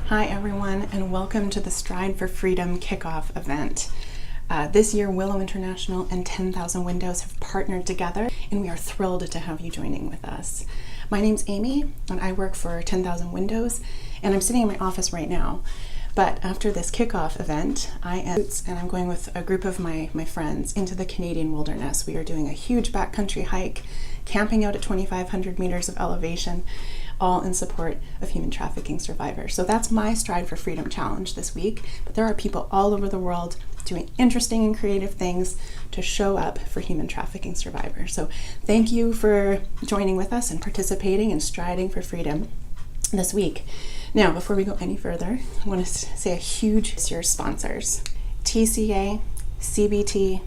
Hi everyone, and welcome to the Stride for Freedom kickoff event. This year, Willow International and 10,000 Windows have partnered together, and we are thrilled to have you joining with us. My name's Amy, and I work for 10,000 Windows, and I'm sitting in my office right now. But after this kickoff event, I'm going with a group of my friends into the Canadian wilderness. We are doing a huge backcountry hike, camping out at 2,500 meters of elevation, all in support of human trafficking survivors. So that's my Stride for Freedom challenge this week. But there are people all over the world doing interesting and creative things to show up for human trafficking survivors. So thank you for joining with us and participating and striding for freedom this week. Now, before we go any further, I want to say a huge to your sponsors: TCA, CBT,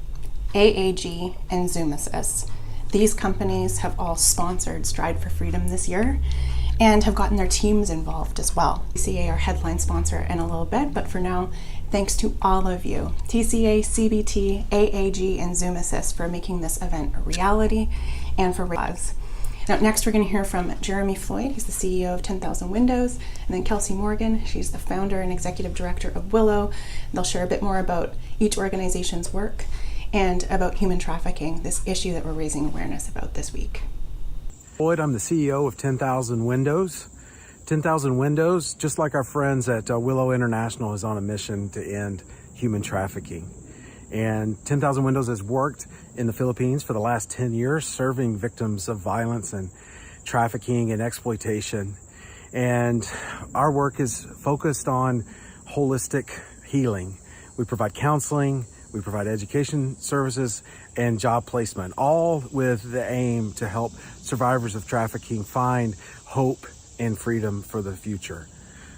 AAG, and Zoom Assist. These companies have all sponsored Stride for Freedom this year and have gotten their teams involved as well. TCA, our headline sponsor, in a little bit, but for now, thanks to all of you, TCA, CBT, AAG, and Zoom Assist, for making this event a reality and for us. Now, next we're going to hear from Jeremy Floyd. He's the CEO of 10,000 Windows, and then Kelsey Morgan. She's the founder and executive director of Willow. They'll share a bit more about each organization's work and about human trafficking, this issue that we're raising awareness about this week. Floyd, I'm the CEO of 10,000 Windows. 10,000 Windows, just like our friends at Willow International, is on a mission to end human trafficking. And 10,000 Windows has worked in the Philippines for the last 10 years, serving victims of violence and trafficking and exploitation. And our work is focused on holistic healing. We provide counseling, we provide education services, and job placement, all with the aim to help survivors of trafficking find hope and freedom for the future.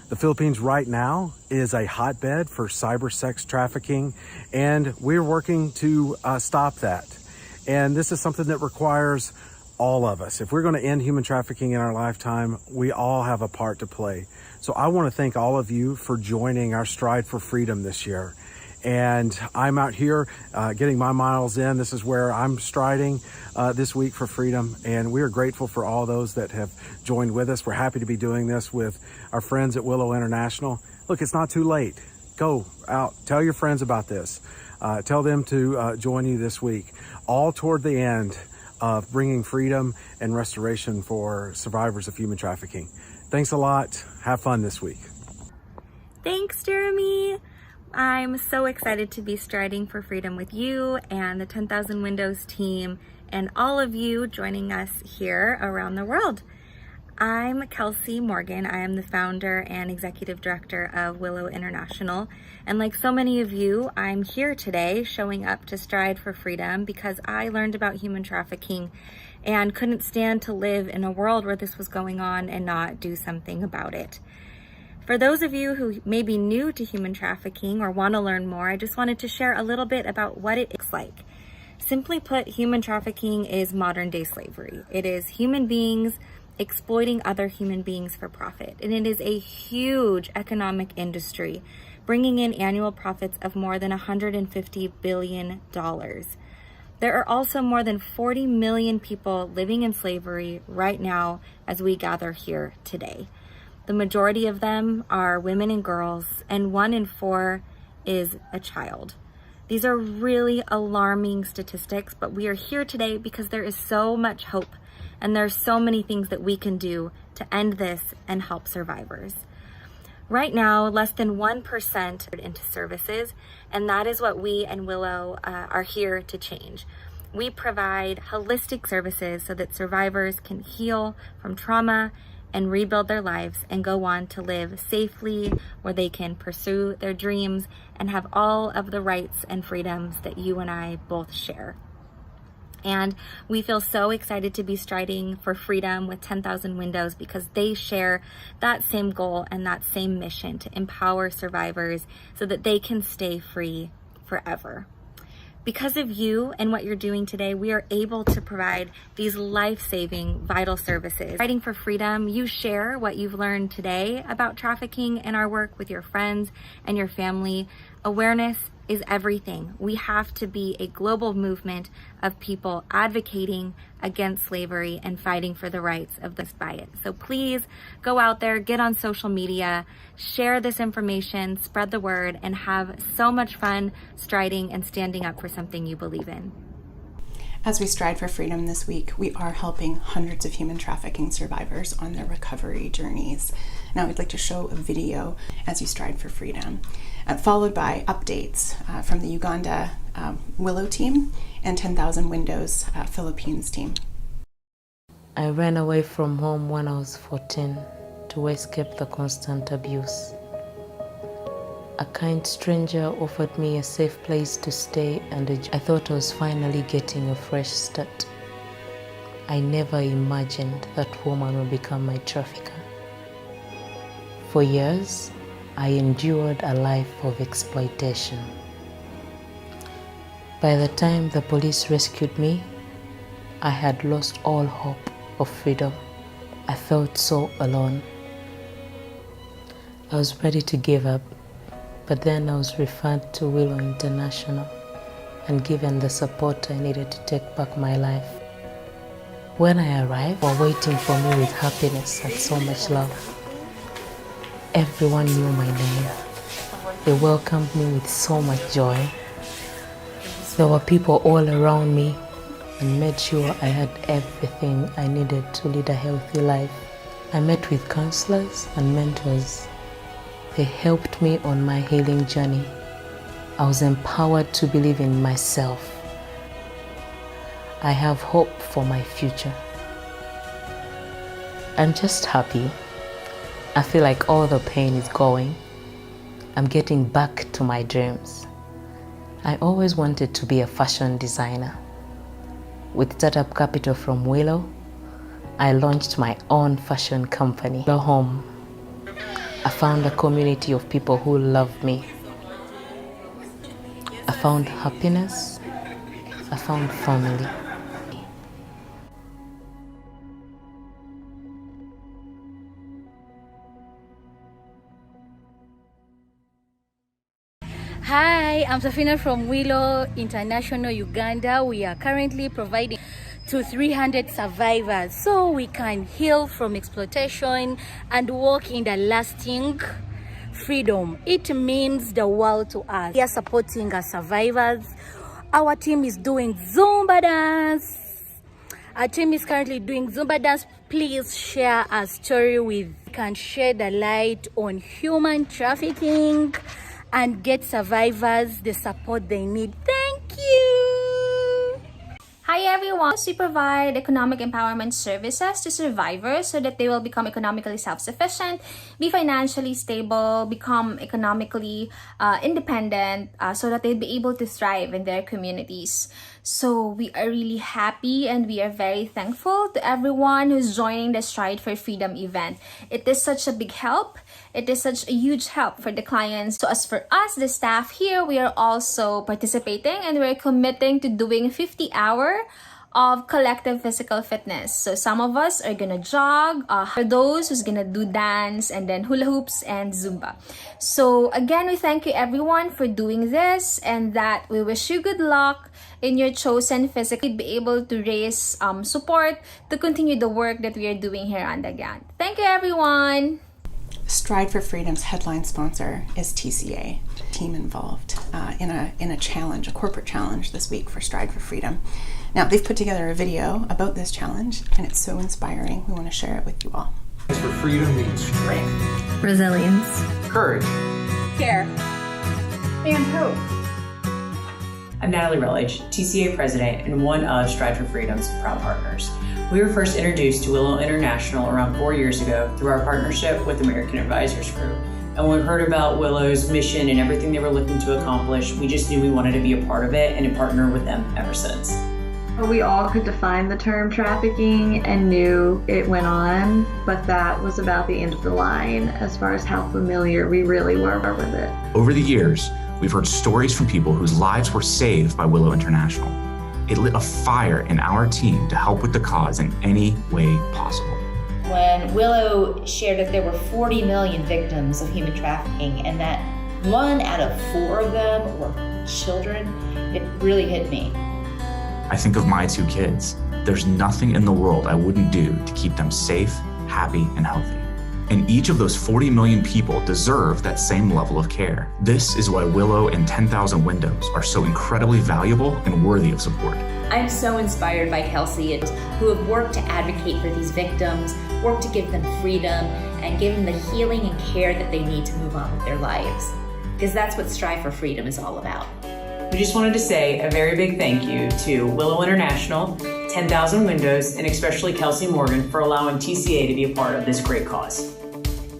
The Philippines right now is a hotbed for cyber sex trafficking, and we're working to stop that. And this is something that requires all of us. If we're going to end human trafficking in our lifetime, we all have a part to play. So I want to thank all of you for joining our Stride for Freedom this year. And I'm out here getting my miles in. This is where I'm striding this week for freedom. And we are grateful for all those that have joined with us. We're happy to be doing this with our friends at Willow International. Look, it's not too late. Go out, tell your friends about this. Tell them to join you this week, all toward the end of bringing freedom and restoration for survivors of human trafficking. Thanks a lot. Have fun this week. Thanks, Jeremy. I'm so excited to be striding for freedom with you and the 10,000 Windows team and all of you joining us here around the world. I'm Kelsey Morgan. I am the founder and executive director of Willow International. And like so many of you, I'm here today showing up to Stride for Freedom because I learned about human trafficking and couldn't stand to live in a world where this was going on and not do something about it. For those of you who may be new to human trafficking or want to learn more, I just wanted to share a little bit about what it looks like. Simply put, human trafficking is modern day slavery. It is human beings exploiting other human beings for profit. And it is a huge economic industry, bringing in annual profits of more than $150 billion. There are also more than 40 million people living in slavery right now as we gather here today. The majority of them are women and girls, and 1 in 4 is a child. These are really alarming statistics, but we are here today because there is so much hope, and there's so many things that we can do to end this and help survivors. Right now, less than 1% into services, and that is what we and Willow are here to change. We provide holistic services so that survivors can heal from trauma and rebuild their lives and go on to live safely, where they can pursue their dreams and have all of the rights and freedoms that you and I both share. And we feel so excited to be striding for freedom with 10,000 Windows because they share that same goal and that same mission to empower survivors so that they can stay free forever. Because of you and what you're doing today, we are able to provide these life-saving, vital services. Fighting for freedom, you share what you've learned today about trafficking and our work with your friends and your family. Awareness is everything. We have to be a global movement of people advocating against slavery and fighting for the rights of those by it. So please go out there, get on social media, share this information, spread the word, and have so much fun striding and standing up for something you believe in. As we stride for freedom this week, we are helping hundreds of human trafficking survivors on their recovery journeys. Now we'd like to show a video as you stride for freedom, followed by updates from the Uganda Willow team and 10,000 Windows Philippines team. I ran away from home when I was 14 to escape the constant abuse. A kind stranger offered me a safe place to stay, and I thought I was finally getting a fresh start. I never imagined that woman would become my trafficker. For years, I endured a life of exploitation. By the time the police rescued me, I had lost all hope of freedom. I felt so alone. I was ready to give up. But then I was referred to Willow International and given the support I needed to take back my life. When I arrived, they were waiting for me with happiness and so much love. Everyone knew my name. They welcomed me with so much joy. There were people all around me and made sure I had everything I needed to lead a healthy life. I met with counselors and mentors. They helped me on my healing journey. I was empowered to believe in myself. I have hope for my future. I'm just happy. I feel like all the pain is going. I'm getting back to my dreams. I always wanted to be a fashion designer. With startup capital from Willow, I launched my own fashion company. Go home. I found a community of people who love me. I found happiness. I found family. Hi, I'm Safina from Willow International, Uganda. We are currently providing to 300 survivors so we can heal from exploitation and walk in the lasting freedom. It means the world to us. We are supporting our survivors. Our team is doing Zumba dance. Our team is currently doing Zumba dance. Please share our story with, can shed a light on human trafficking and get survivors the support they need. Thank you. Hi everyone! We provide economic empowerment services to survivors so that they will become economically self-sufficient, be financially stable, become economically independent, so that they'll be able to thrive in their communities. So we are really happy and we are very thankful to everyone who's joining the Stride for Freedom event. It is such a big help. It is such a huge help for the clients. So as for us, the staff here, we are also participating and we're committing to doing 50 hours of collective physical fitness. So some of us are gonna jog, for those who's gonna do dance and then hula hoops and Zumba. So again, we thank you everyone for doing this and that we wish you good luck in your chosen physical. We'd be able to raise support to continue the work that we are doing here on the ground. Thank you everyone. Stride for Freedom's headline sponsor is TCA, team involved in a challenge, a corporate challenge this week for Stride for Freedom. Now, they've put together a video about this challenge, and it's so inspiring. We want to share it with you all. For freedom means strength, Resilience, courage, care, and hope. I'm Natalie Rutledge, TCA President and one of Stride for Freedom's proud partners. We were first introduced to Willow International around 4 years ago through our partnership with American Advisors Group. And when we heard about Willow's mission and everything they were looking to accomplish, we just knew we wanted to be a part of it and to partner with them ever since. We all could define the term trafficking and knew it went on, but that was about the end of the line as far as how familiar we really were with it. Over the years, we've heard stories from people whose lives were saved by Willow International. It lit a fire in our team to help with the cause in any way possible. When Willow shared that there were 40 million victims of human trafficking and that 1 out of 4 of them were children. It really hit me. I think of my 2 kids. There's nothing in the world I wouldn't do to keep them safe, happy, and healthy. And each of those 40 million people deserve that same level of care. This is why Willow and 10,000 Windows are so incredibly valuable and worthy of support. I'm so inspired by Kelsey, who have worked to advocate for these victims, worked to give them freedom, and give them the healing and care that they need to move on with their lives. Because that's what Strive for Freedom is all about. We just wanted to say a very big thank you to Willow International, 10,000 Windows, and especially Kelsey Morgan for allowing TCA to be a part of this great cause.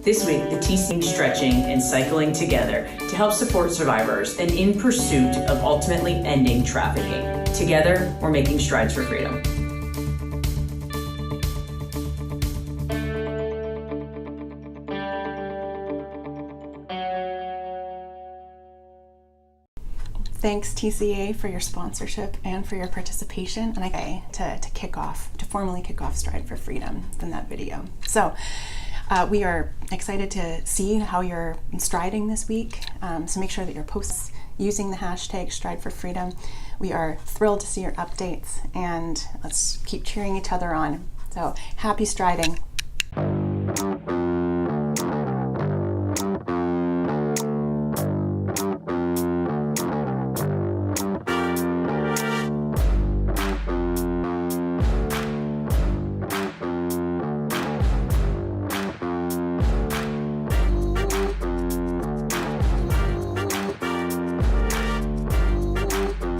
This week, the TCA is stretching and cycling together to help support survivors and in pursuit of ultimately ending trafficking. Together, we're making strides for freedom. Thanks TCA for your sponsorship and for your participation, and to formally kick off Stride for Freedom from that video. So we are excited to see how you're striding this week. So make sure that your posts using the hashtag Stride for Freedom. We are thrilled to see your updates, and let's keep cheering each other on. So happy striding.